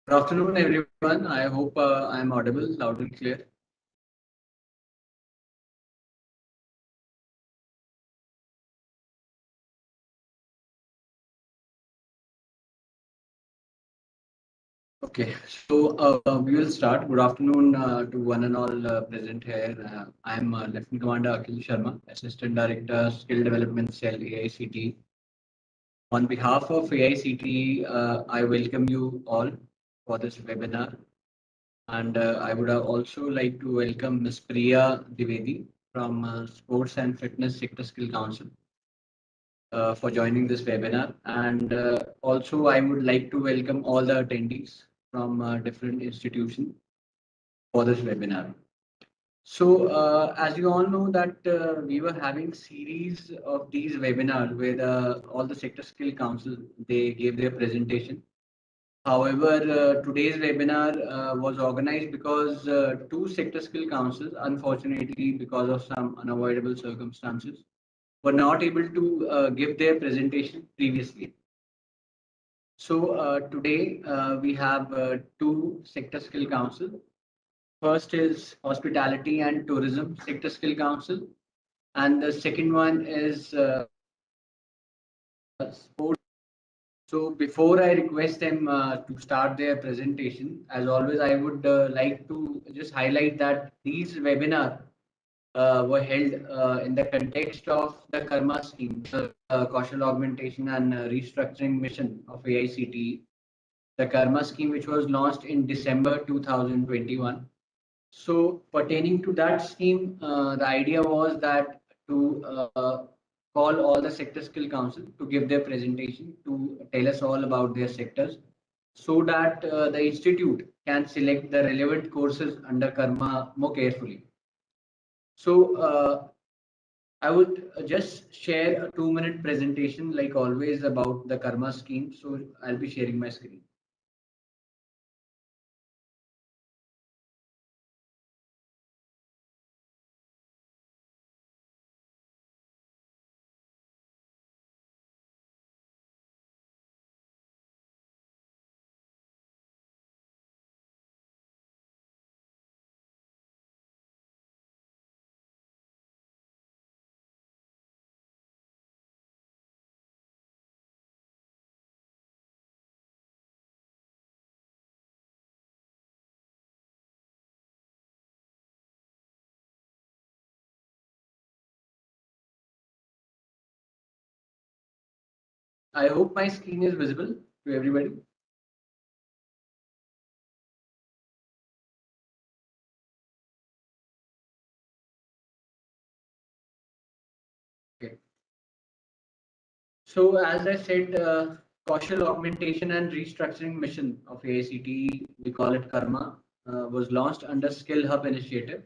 Good afternoon, everyone. I hope I'm audible, loud and clear. Okay, so we will start. Good afternoon to one and all present here. I'm Lieutenant Commander Akhil Sharma, Assistant Director, Skill Development Cell, AICT. On behalf of AICT, I welcome you all for this webinar. And I would also like to welcome Ms. Priya Divedi from Sports and Fitness Sector Skill Council for joining this webinar. And also, I would like to welcome all the attendees from different institutions for this webinar. So, as you all know that we were having series of these webinars where all the sector skill council, they gave their presentation. However, today's webinar was organized because two sector skill councils, unfortunately, because of some unavoidable circumstances, were not able to give their presentation previously. So today we have two sector skill council. First is Hospitality and Tourism Sector Skill Council, and the second one is Sports. So before I request them to start their presentation, as always, I would like to just highlight that these webinars were held in the context of the Karma scheme, the Kaushal Augmentation and Restructuring Mission of AICTE, the Karma scheme, which was launched in December 2021. So pertaining to that scheme, the idea was that to call all the sector skill council to give their presentation to tell us all about their sectors so that the institute can select the relevant courses under Karma more carefully. So I would just share a 2-minute presentation like always about the Karma scheme. So I'll be sharing my screen. I hope my screen is visible to everybody. Okay. So as I said, Kaushal Augmentation and Restructuring Mission of AICTE, we call it Karma, was launched under Skill Hub initiative.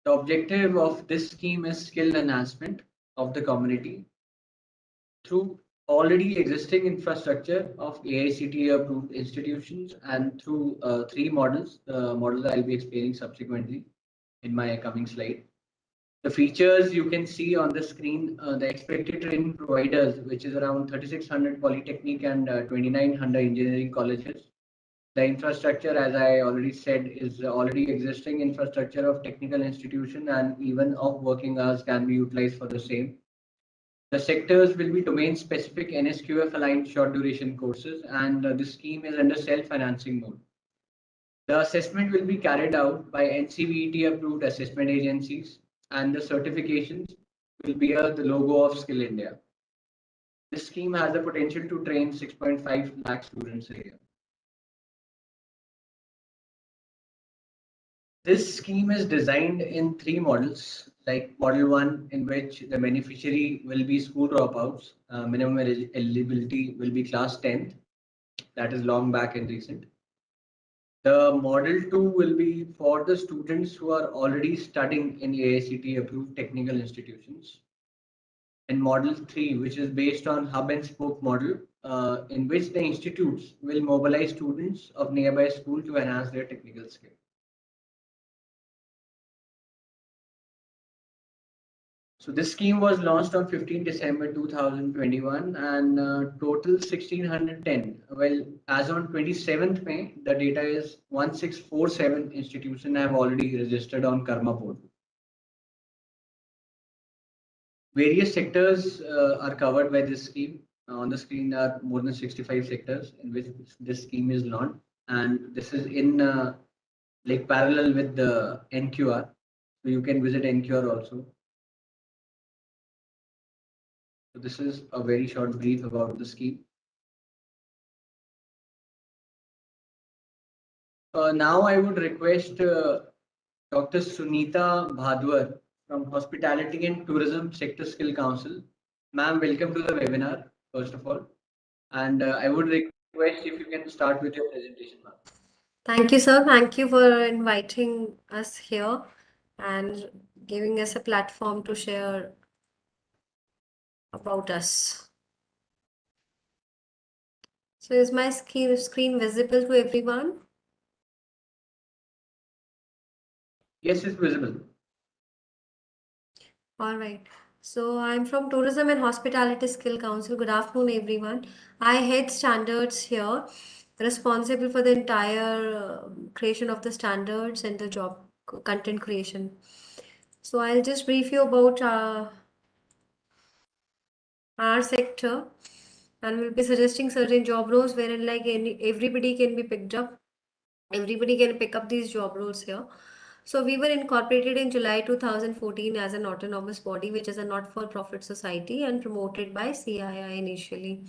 The objective of this scheme is skill enhancement of the community through already existing infrastructure of AICTE approved institutions and through three models, the models I'll be explaining subsequently in my coming slide. The features you can see on the screen, the expected training providers, which is around 3,600 polytechnic and 2,900 engineering colleges. The infrastructure, as I already said, is already existing infrastructure of technical institution and even of working hours can be utilized for the same. The sectors will be domain specific NSQF aligned short duration courses, and the scheme is under self-financing mode. The assessment will be carried out by NCVET approved assessment agencies, and the certifications will bear the logo of Skill India. This scheme has the potential to train 6.5 lakh students a year. This scheme is designed in three models, like model 1, in which the beneficiary will be school dropouts, minimum eligibility will be class 10th, that is long back and recent. The model 2 will be for the students who are already studying in AICTE approved technical institutions. And model 3, which is based on hub and spoke model, in which the institutes will mobilize students of nearby school to enhance their technical skill. So this scheme was launched on 15 December 2021 and total 1610. Well, as on 27th May, the data is 1647 institutions have already registered on Karma portal. Various sectors are covered by this scheme. On the screen are more than 65 sectors in which this scheme is launched, and this is in like parallel with the NQR. So you can visit NQR also. So this is a very short brief about the scheme. Now I would request Dr. Sunita Bhadwar from Hospitality and Tourism Sector Skill Council. Ma'am, welcome to the webinar, first of all. And I would request if you can start with your presentation, ma'am. Thank you, sir. Thank you for inviting us here and giving us a platform to share about us. So is my screen visible to everyone? Yes, it's visible. All right. So I'm from Tourism and Hospitality Skill Council. Good afternoon, everyone. I head standards here, responsible for the entire creation of the standards and the job content creation. So I'll just brief you about our sector, and we'll be suggesting certain job roles wherein everybody can be picked up. Everybody can pick up these job roles here. So we were incorporated in July 2014 as an autonomous body, which is a not-for-profit society and promoted by CII initially.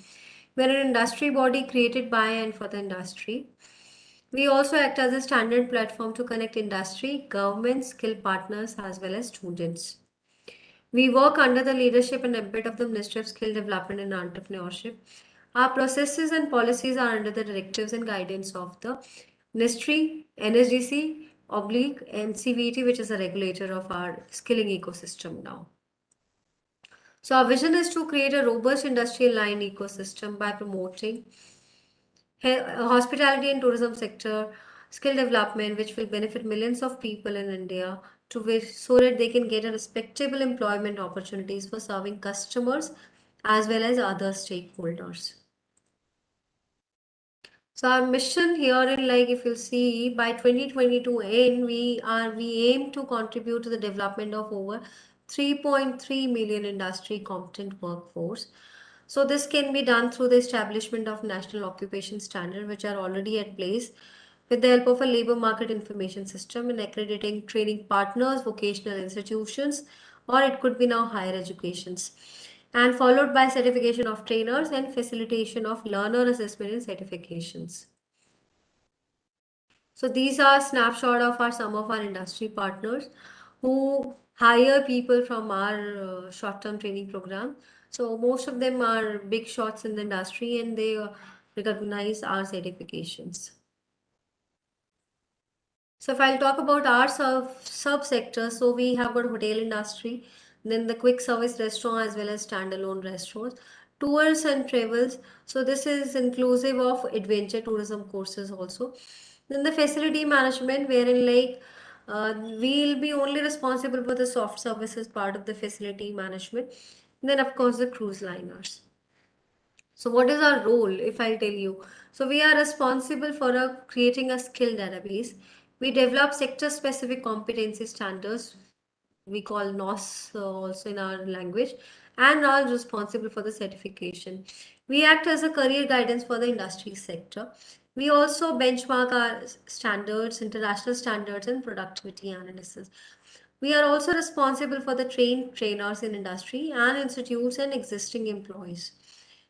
We're an industry body created by and for the industry. We also act as a standard platform to connect industry, government, skill partners, as well as students. We work under the leadership and ambit of the Ministry of Skill Development and Entrepreneurship. Our processes and policies are under the directives and guidance of the Ministry, NSDC, oblique NCVT, which is a regulator of our skilling ecosystem now. So our vision is to create a robust industry aligned ecosystem by promoting hospitality and tourism sector skill development, which will benefit millions of people in India, to which so that they can get a respectable employment opportunities for serving customers as well as other stakeholders. So our mission here in, like, if you see, by 2022 end, we aim to contribute to the development of over 3.3 million industry competent workforce. So this can be done through the establishment of national occupation standard, which are already at place, with the help of a labor market information system and accrediting training partners, vocational institutions, or it could be now higher educations, and followed by certification of trainers and facilitation of learner assessment and certifications. So these are snapshot of some of our industry partners who hire people from our short-term training program. So most of them are big shots in the industry, and they recognize our certifications. So if I'll talk about our subsectors, so we have got hotel industry, then the quick service restaurant as well as standalone restaurants, tours and travels. So this is inclusive of adventure tourism courses also. Then the facility management, wherein we'll be only responsible for the soft services part of the facility management. And then of course the cruise liners. So what is our role, if I'll tell you? So we are responsible for creating a skill database. We develop sector-specific competency standards. We call NOS also in our language, and are responsible for the certification. We act as a career guidance for the industry sector. We also benchmark our standards, international standards, and productivity analysis. We are also responsible for the trainers in industry and institutes and existing employees.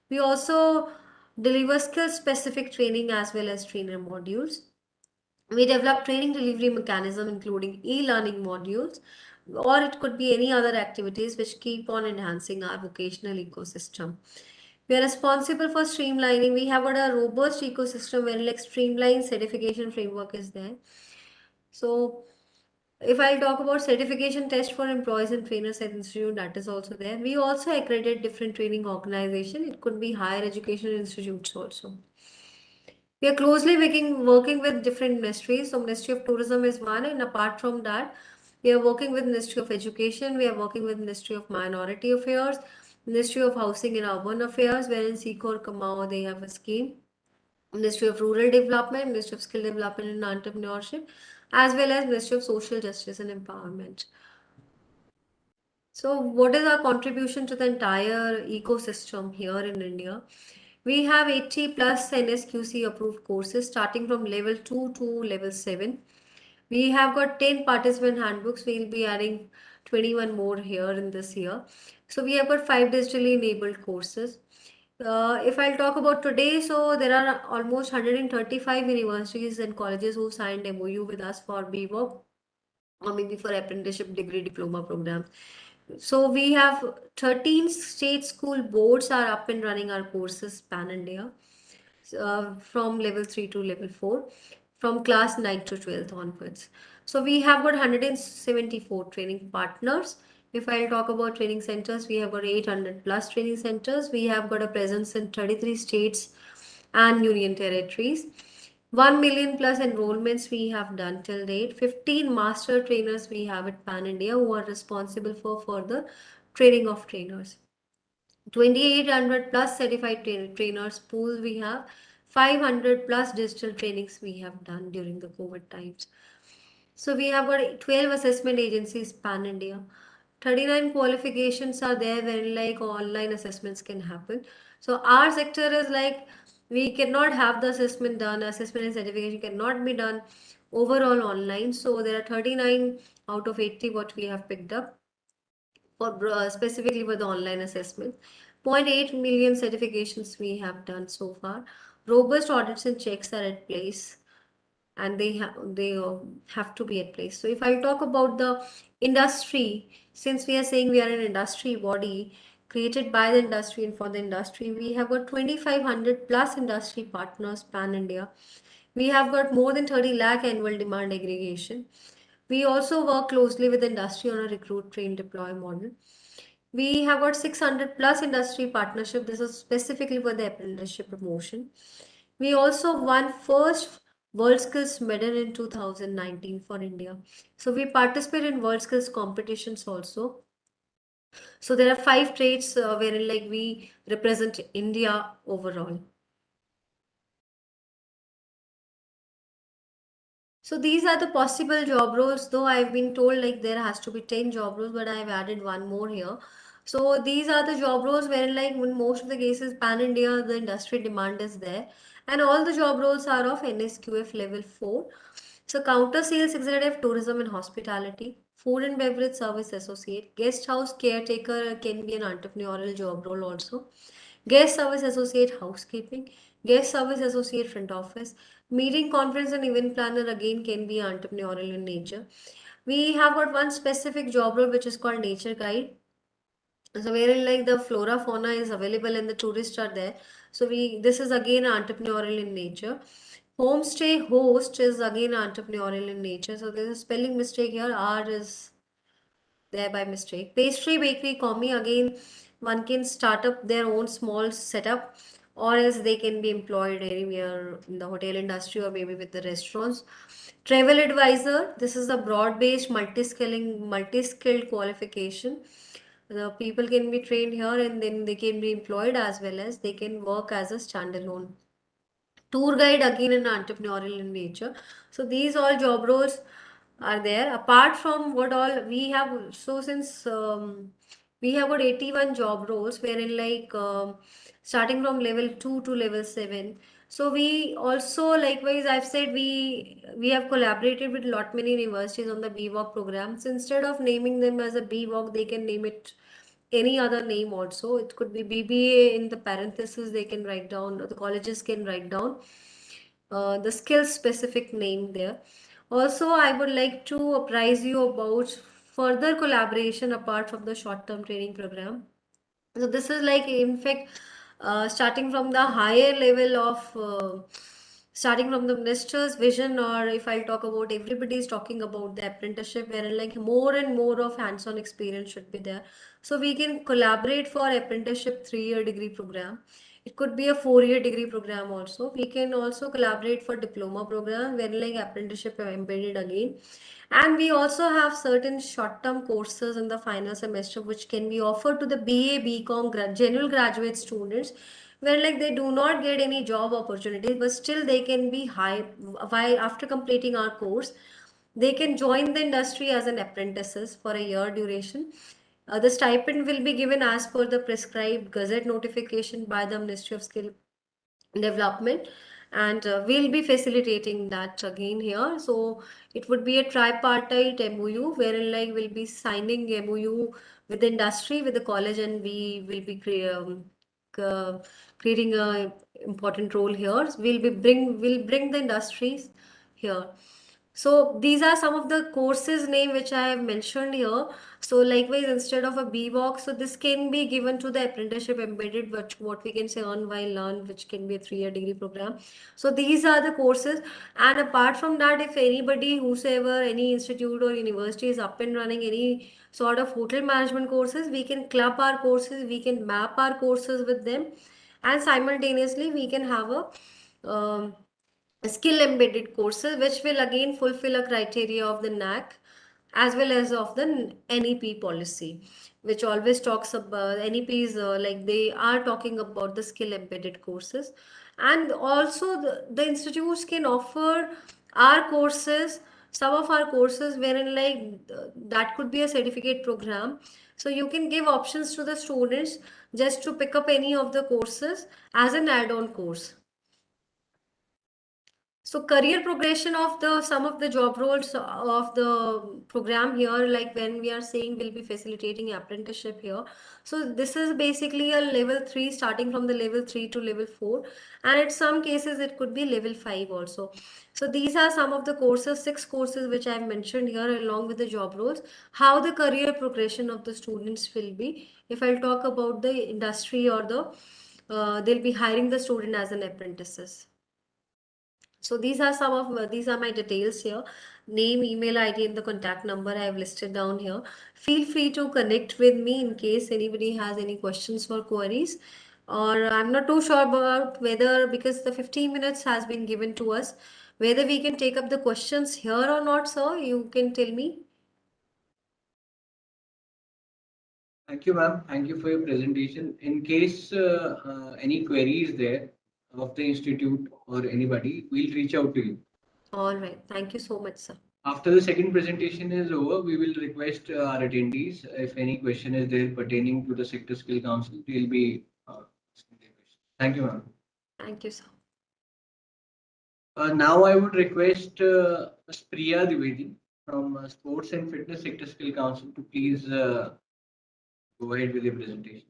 We also deliver skill specific training as well as trainer modules. We develop training delivery mechanism including e-learning modules, or it could be any other activities which keep on enhancing our vocational ecosystem. We are responsible for streamlining. We have got a robust ecosystem where like streamlined certification framework is there. So if I talk about certification test for employees and trainers at institute, that is also there. We also accredit different training organization. It could be higher education institutes also. We are closely working with different ministries. So Ministry of Tourism is one, and apart from that, We are working with Ministry of Education. We are working with Ministry of Minority Affairs, Ministry of Housing and Urban Affairs, wherein Seek or Kamao, they have a scheme. Ministry of Rural Development, Ministry of Skill Development and Entrepreneurship, as well as Ministry of Social Justice and Empowerment. So, what is our contribution to the entire ecosystem here in India? We have 80 plus NSQC approved courses starting from level 2 to level 7. We have got 10 participant handbooks. We'll be adding 21 more here in this year. So, we have got 5 digitally enabled courses. If I'll talk about today, so there are almost 135 universities and colleges who signed MOU with us for BWOP or maybe for apprenticeship degree diploma programs. So we have 13 state school boards are up and running our courses pan India, from level 3 to level 4, from class 9 to 12th onwards. So we have got 174 training partners. If I'll talk about training centers, we have got 800 plus training centers. We have got a presence in 33 states and union territories. 1 million plus enrollments we have done till date. 15 master trainers we have at Pan India who are responsible for further training of trainers. 2800 plus certified trainers pool we have. 500 plus digital trainings we have done during the COVID times. So we have got 12 assessment agencies pan India. 39 qualifications are there where like online assessments can happen. So our sector is like we cannot have the assessment done, assessment and certification cannot be done overall online. So there are 39 out of 80 what we have picked up for specifically for the online assessment. 0.8 million certifications we have done so far. Robust audits and checks are at place and they have to be at place. So if I talk about the industry, since we are saying we are an industry body created by the industry and for the industry, we have got 2500 plus industry partners pan India. We have got more than 30 lakh annual demand aggregation. We also work closely with the industry on a recruit, train, deploy model. We have got 600 plus industry partnership. This is specifically for the apprenticeship promotion. We also won first World Skills medal in 2019 for India. So we participate in World Skills competitions also. So there are 5 traits wherein like we represent India overall. So these are the possible job roles, though I've been told like there has to be 10 job roles, but I've added one more here. So these are the job roles where like in most of the cases pan India, the industry demand is there. And all the job roles are of NSQF level 4. So counter sales executive, tourism and hospitality, food and beverage service associate, guest house caretaker can be an entrepreneurial job role also. Guest service associate housekeeping, guest service associate front office, meeting conference and event planner again can be entrepreneurial in nature. We have got one specific job role which is called nature guide. So wherein like the flora fauna is available and the tourists are there. So we this is again entrepreneurial in nature. Homestay host is again entrepreneurial in nature. So there's a spelling mistake here. R is there by mistake. Pastry bakery commie again one can start up their own small setup or else they can be employed anywhere in the hotel industry or maybe with the restaurants. Travel advisor, this is a broad-based multi-skilled qualification. The people can be trained here and then they can be employed as well as they can work as a standalone. Tour guide again an entrepreneurial in nature. So these all job roles are there. Apart from what all we have, so since we have got 81 job roles, wherein like starting from level 2 to level 7. So we also likewise I've said we have collaborated with lot many universities on the BWOC program. So instead of naming them as a BWOC, they can name it any other name also. It could be BBA in the parentheses they can write down, or the colleges can write down the skill specific name there. Also, I would like to apprise you about further collaboration apart from the short term training program. So this is like in fact starting from the higher level of starting from the minister's vision, or if I'll talk about everybody is talking about the apprenticeship where like more and more of hands-on experience should be there. So we can collaborate for apprenticeship 3-year degree program. It could be a 4-year degree program also. We can also collaborate for diploma program where like apprenticeship embedded again. And we also have certain short-term courses in the final semester which can be offered to the BA, BCom, general graduate students where like they do not get any job opportunities, but still they can be high while after completing our course. They can join the industry as an apprentices for a year duration. The stipend will be given as per the prescribed gazette notification by the Ministry of Skill Development, and we'll be facilitating that again here. So it would be a tripartite MOU wherein like we'll be signing MOU with the industry, with the college, and we will be uh, creating a important role here. We'll bring the industries here. So these are some of the courses name which I have mentioned here. So likewise, instead of a B box, so this can be given to the apprenticeship embedded, but what we can say earn while learn, which can be a 3-year degree program. So these are the courses. And apart from that, if anybody, whosoever, any institute or university is up and running any sort of hotel management courses, we can club our courses, we can map our courses with them, and simultaneously we can have um, skill embedded courses which will again fulfill a criteria of the NAC as well as of the NEP policy, which always talks about NEPs, like they are talking about the skill embedded courses. And also the institutes can offer our courses, some of our courses wherein like that could be a certificate program. So you can give options to the students just to pick up any of the courses as an add-on course. So career progression of the some of the job roles of the program here, like when we are saying we'll be facilitating apprenticeship here. So this is basically a level 3 starting from the level 3 to level 4, and in some cases it could be level 5 also. So these are some of the courses, 6 courses which I've mentioned here along with the job roles. How the career progression of the students will be. If I'll talk about the industry or the they'll be hiring the student as an apprentices. So these are some of these are my details here. Name, email ID, and the contact number I have listed down here. Feel free to connect with me in case anybody has any questions or queries. Or I'm not too sure about whether, because the 15 minutes has been given to us, whether we can take up the questions here or not, sir. You can tell me. Thank you, ma'am. Thank you for your presentation. In case any queries there of the institute or anybody, we'll reach out to you. All right. Thank you so much, sir. After the second presentation is over, we will request our attendees, if any question is there pertaining to the Sector Skill Council, we'll be asking their questions. Thank you, ma'am. Thank you, sir. Now I would request Ms. Priya Dwivedi from Sports and Fitness Sector Skill Council to please go ahead with your presentation.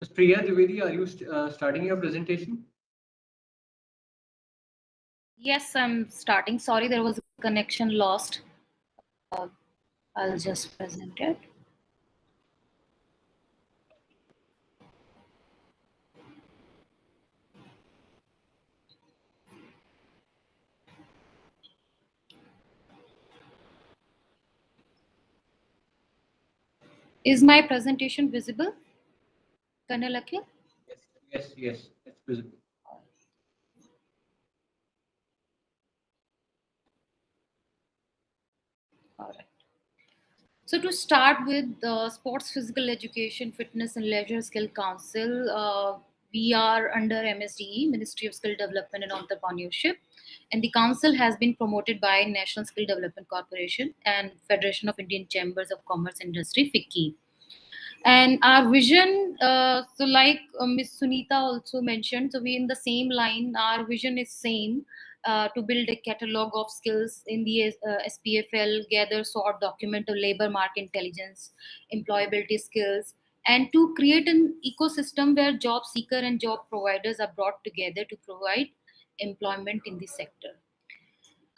Ms. Priya Dwivedi, are you starting your presentation? Yes, I'm starting. Sorry, there was a connection lost. I'll just present it. Is my presentation visible, Colonel Akhil? Yes, it's visible. All right. So to start with, the Sports Physical Education, Fitness and Leisure Skill Council, we are under MSDE, Ministry of Skill Development and Entrepreneurship. And the council has been promoted by National Skill Development Corporation and Federation of Indian Chambers of Commerce Industry, FICCI. And our vision, so like Ms. Sunita also mentioned, so we in the same line, our vision is same, to build a catalog of skills in the SPFL, gather, sort, document of labor market intelligence, employability skills, and to create an ecosystem where job seeker and job providers are brought together to provide employment in the sector.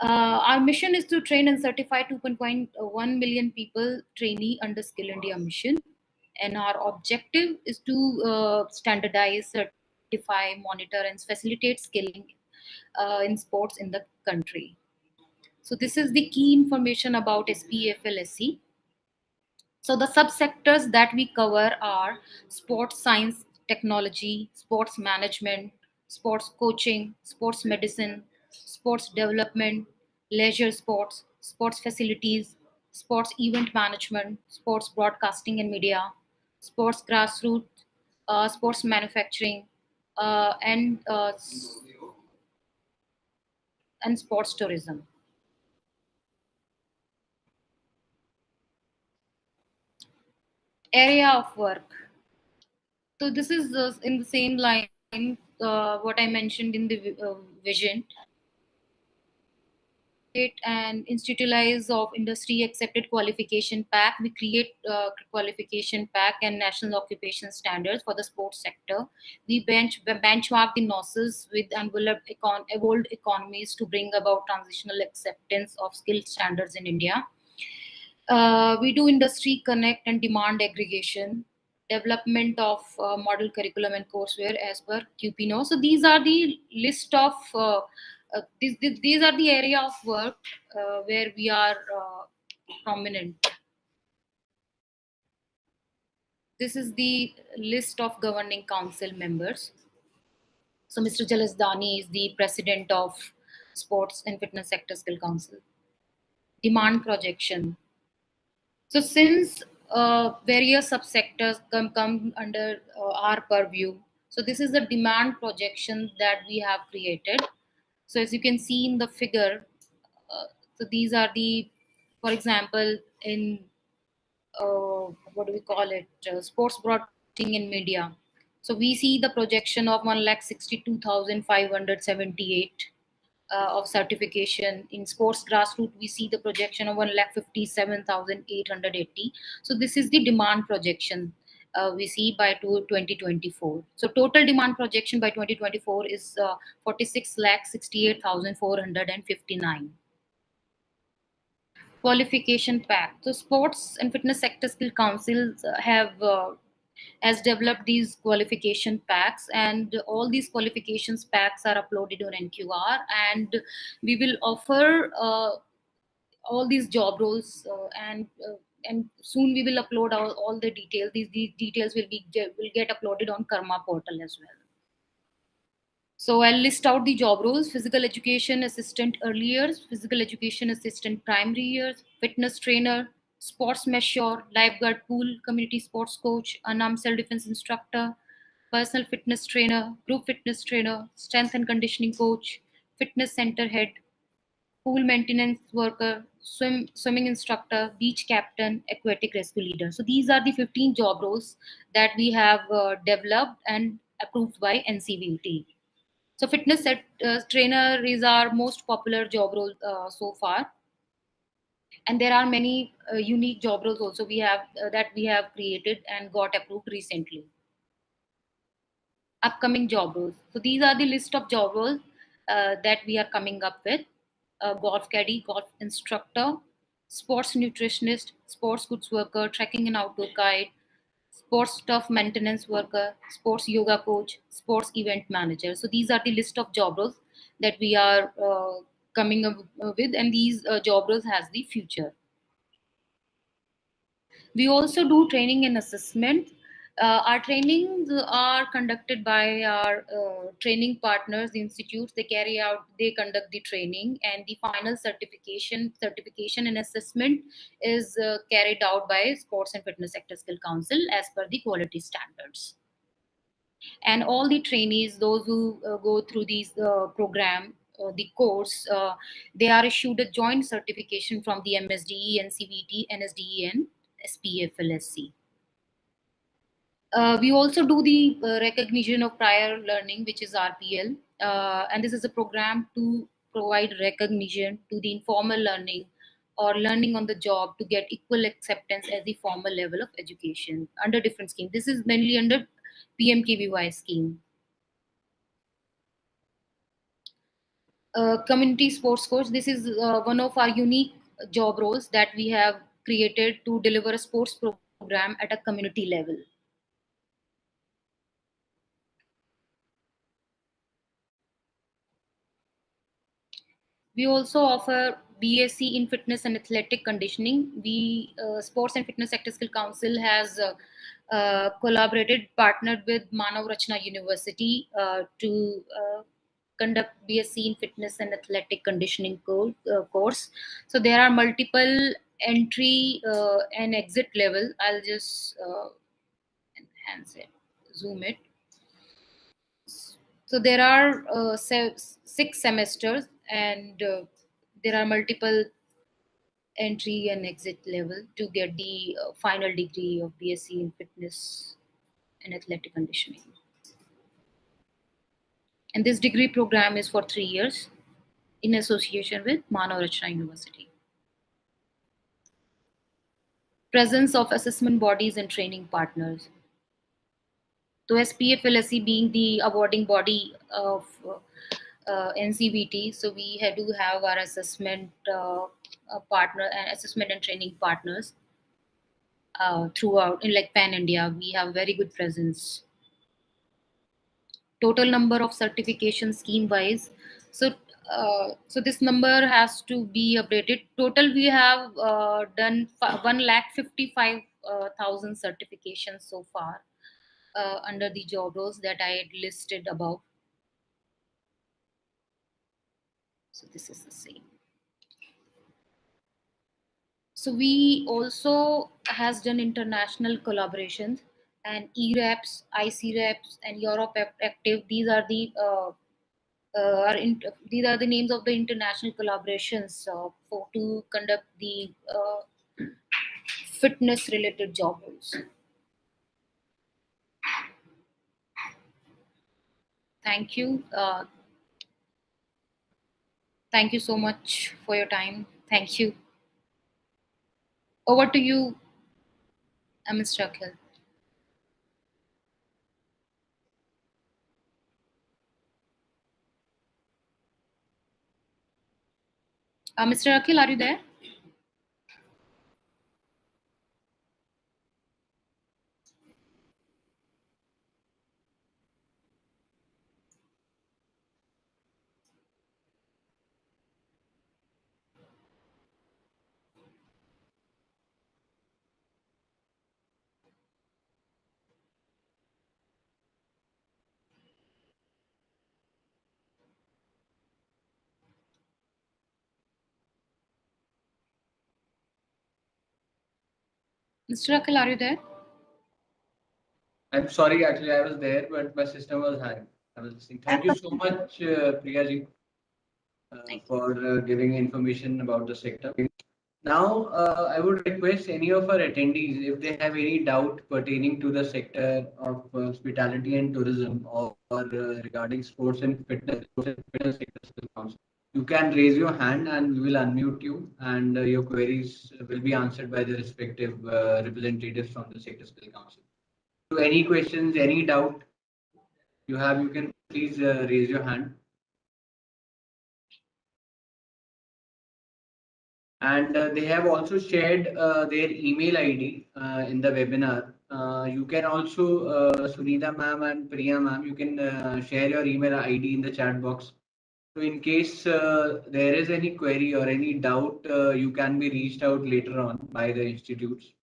Our mission is to train and certify 2.1 million people trainee under Skill India mission. And our objective is to standardize, certify, monitor, and facilitate skilling in sports in the country. So this is the key information about SPFLSC. So the subsectors that we cover are sports science technology, sports management, sports coaching, sports medicine, sports development, leisure sports, sports facilities, sports event management, sports broadcasting and media, sports grassroots, sports manufacturing, and sports tourism. Area of work. So this is in the same line what I mentioned in the vision. And institutionalize of industry accepted qualification pack. We create qualification pack and national occupation standards for the sports sector. We benchmark the nurses with enveloped evolved economies to bring about transitional acceptance of skill standards in India. We do industry connect and demand aggregation, development of model curriculum and courseware as per QPNO. So these are the list of these are the area of work where we are prominent. This is the list of governing council members. So Mr. Jalasdani is the president of Sports and Fitness Sector Skill Council. Demand projection. So since various subsectors come under our purview, so this is the demand projection that we have created. So as you can see in the figure, so these are the, for example, in what do we call it, sports broadcasting in media. So we see the projection of 1,62,578 of certification. In sports grassroots, we see the projection of 1,57,880. So this is the demand projection we see by 2024. So total demand projection by 2024 is 46,68,459. Qualification pack. So sports and fitness sector skill councils have has developed these qualification packs, and all these qualifications packs are uploaded on NQR, and we will offer all these job roles and soon we will upload all the details. These details will get uploaded on Karma portal as well. So I'll list out the job roles: physical education assistant early years, physical education assistant primary years, fitness trainer, sports masseur, lifeguard pool, community sports coach, unarmed self-defense instructor, personal fitness trainer, group fitness trainer, strength and conditioning coach, fitness center head, pool maintenance worker, swimming instructor, beach captain, aquatic rescue leader. So these are the 15 job roles that we have developed and approved by NCVT. So fitness trainer is our most popular job role so far, and there are many unique job roles also we have that we have created and got approved recently. Upcoming job roles. So these are the list of job roles that we are coming up with: golf caddy, golf instructor, sports nutritionist, sports goods worker, trekking and outdoor guide, sports stuff maintenance worker, sports yoga coach, sports event manager. So these are the list of job roles that we are coming up with, and these job roles has the future. We also do training and assessment. Our trainings are conducted by our training partners, the institutes. They conduct the training, and the final certification and assessment is carried out by Sports and Fitness Sector Skill Council as per the quality standards. And all the trainees, those who go through these program, the course, they are issued a joint certification from the MSDE, NCVT, NSDE, and SPFLSC. We also do the recognition of prior learning, which is RPL, and this is a program to provide recognition to the informal learning or learning on the job to get equal acceptance as the formal level of education under different schemes. This is mainly under PMKVY scheme. Community sports coach. This is one of our unique job roles that we have created to deliver a sports program at a community level. We also offer BSc in fitness and athletic conditioning. We Sports and Fitness Sector Skill Council has partnered with Manav Rachna University to conduct BSc in fitness and athletic conditioning course. So there are multiple entry and exit level. I'll just enhance it, zoom it. So there are 6 semesters, and there are multiple entry and exit level to get the final degree of BSc in fitness and athletic conditioning. And this degree program is for 3 years in association with Manav Rachna University. Presence of assessment bodies and training partners. So SPFLSC being the awarding body of NCVT, so we do have our assessment partner and assessment and training partners throughout in like Pan India. We have very good presence. Total number of certification scheme wise. So this number has to be updated. Total we have done 1,55,000 certifications so far under the job roles that I had listed above. So this is the same. So we also has done international collaborations and ERAPs, ICRAPs, and Europe Active. These are the these are the names of the international collaborations to conduct the fitness related job roles. Thank you. Thank you so much for your time. Thank you. Over to you, Mr. Akhil. Mr. Akhil, are you there? Mr. Akhil, are you there? I'm sorry, actually, I was there, but my system was hanging. I was listening. Thank you so much, Priya ji, for giving information about the sector. Now, I would request any of our attendees, if they have any doubt pertaining to the sector of hospitality and tourism or regarding sports and fitness sector, you can raise your hand and we will unmute you, and your queries will be answered by the respective representatives from the Sector Skill Council. So any questions, any doubt you have, you can please raise your hand. And they have also shared their email ID in the webinar. You can also, Sunita ma'am and Priya ma'am, you can share your email ID in the chat box. So in case there is any query or any doubt, you can be reached out later on by the institutes.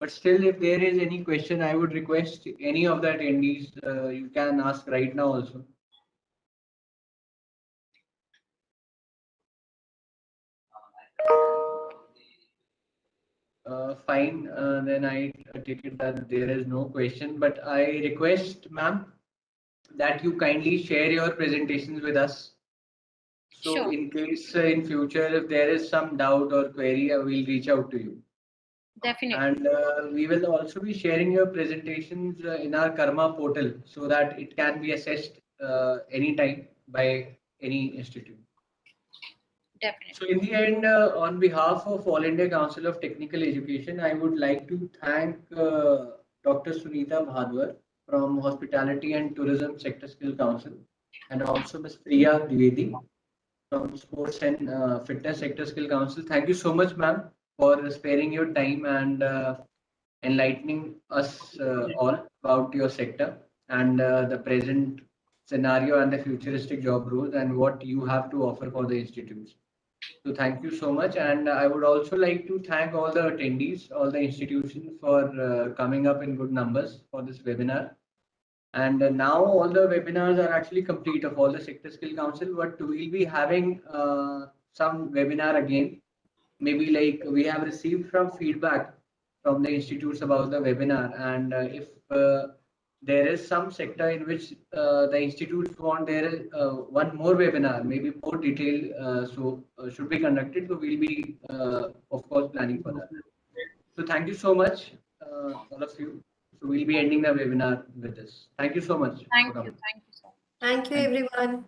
But still, if there is any question, I would request any of the attendees, you can ask right now also. Fine, then I take it that there is no question, but I request, ma'am, that you kindly share your presentations with us. So Sure. in case in future, if there is some doubt or query, I will reach out to you. Definitely. And we will also be sharing your presentations in our Karma portal so that it can be assessed anytime by any institute. Definitely. So in the end, on behalf of All India Council of Technical Education, I would like to thank Dr. Sunita Bhadwar from Hospitality and Tourism Sector Skill Council, and also Ms. Priya Dwivedi from Sports and Fitness Sector Skill Council. Thank you so much, ma'am, for sparing your time and enlightening us all about your sector and the present scenario and the futuristic job roles and what you have to offer for the institutes. So thank you so much. And I would also like to thank all the attendees, all the institutions for coming up in good numbers for this webinar. And now all the webinars are actually complete of all the Sector Skill Council, but we'll be having some webinar again. Maybe like we have received from feedback from the institutes about the webinar, and if there is some sector in which the institutes want there one more webinar, maybe more detailed, should be conducted. So we'll be of course planning for that. So thank you so much, all of you. So we'll be ending the webinar with this. Thank you so much. Thank you. Thank you so much. Thank you, everyone.